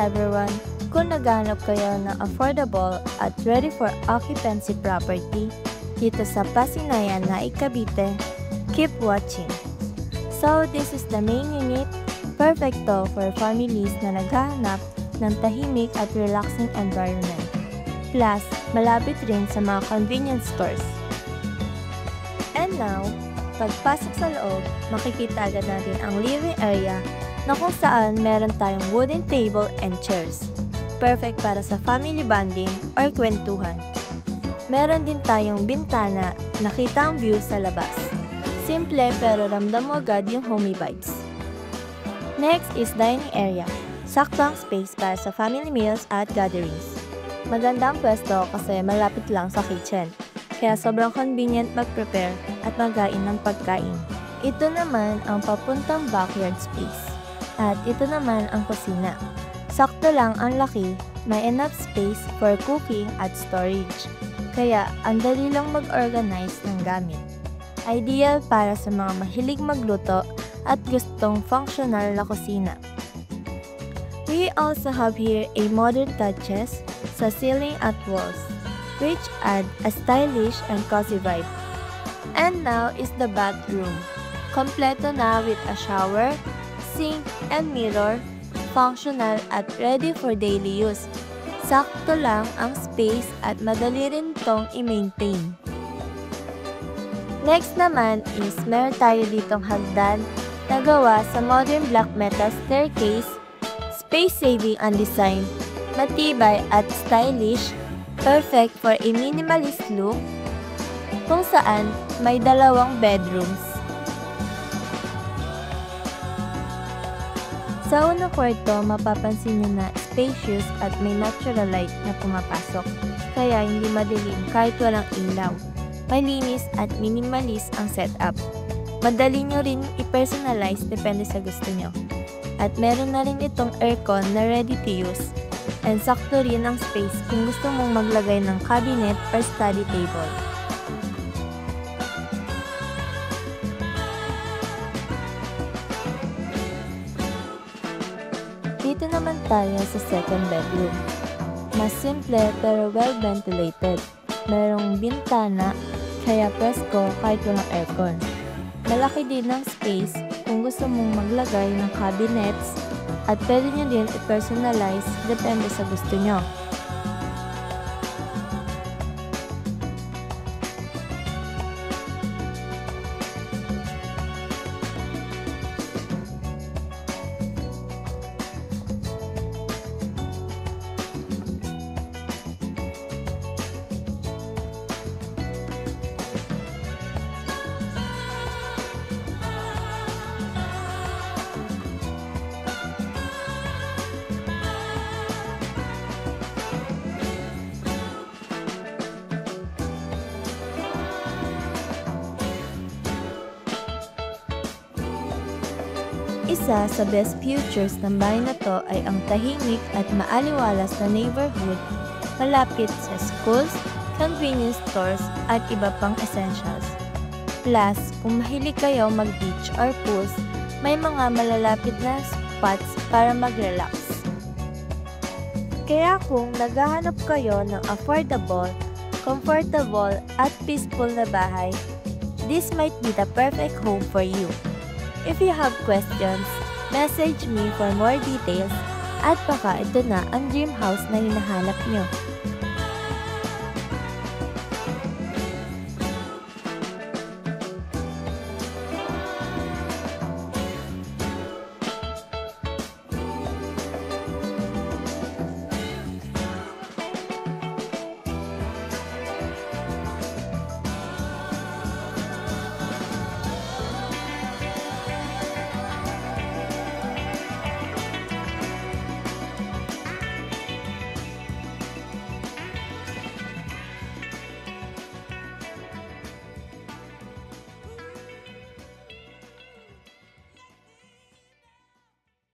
everyone! Kung naghahanap kayo ng affordable at ready for occupancy property dito sa Pasinayan, Naik, Cavite, keep watching. So this is the main unit, perfect to for families na naghahanap ng tahimik at relaxing environment. Plus, malapit rin sa mga convenience stores. And now, pagpasok sa loob, makikita agad natin ang living area na kung saan meron tayong wooden table and chairs. Perfect para sa family bonding or kwentuhan. Meron din tayong bintana, nakita ang view sa labas. Simple pero ramdam mo agad yung homey vibes. Next is dining area. Saktong space para sa family meals at gatherings. Maganda ang pwesto kasi malapit lang sa kitchen. Kaya sobrang convenient mag-prepare at maghain ng pagkain. Ito naman ang papuntang backyard space. At ito naman ang kusina. Sakto lang ang laki, may enough space for cooking at storage. Kaya ang dali lang mag-organize ng gamit. Ideal para sa mga mahilig magluto at gustong functional na kusina. We also have here a modern touches sa ceiling at walls, which add a stylish and cozy vibe. And now is the bathroom. Kompleto na with a shower, sink, and mirror, functional at ready for daily use. Sakto lang ang space at madali rin tong i-maintain. Next naman is meron tayo ditong hagdan na gawa sa modern black metal staircase, space-saving ang design, matibay at stylish, perfect for a minimalist look, kung saan may dalawang bedrooms. Sa unang kwarto, mapapansin nyo na spacious at may natural light na pumapasok, kaya hindi madilim kahit walang ilaw. Malinis at minimalist ang setup. Madali nyo rin i-personalize depende sa gusto nyo. At meron na rin itong aircon na ready to use. And sakto rin ang space kung gusto mong maglagay ng cabinet or study table. Dito naman tayo sa second bedroom. Mas simple pero well ventilated. Merong bintana, kaya presko kahit walang aircon. Malaki din ang space kung gusto mong maglagay ng cabinets at pwede nyo din i-personalize depende sa gusto nyo. Isa sa best features ng bahay na to ay ang tahimik at maaliwalas na neighborhood malapit sa schools, convenience stores at iba pang essentials. Plus, kung mahilig kayo mag-beach or pools, may mga malalapit na spots para mag-relax. Kaya kung naghahanap kayo ng affordable, comfortable at peaceful na bahay, this might be the perfect home for you. If you have questions, message me for more details at baka ito na ang dream house na hinahanap nyo.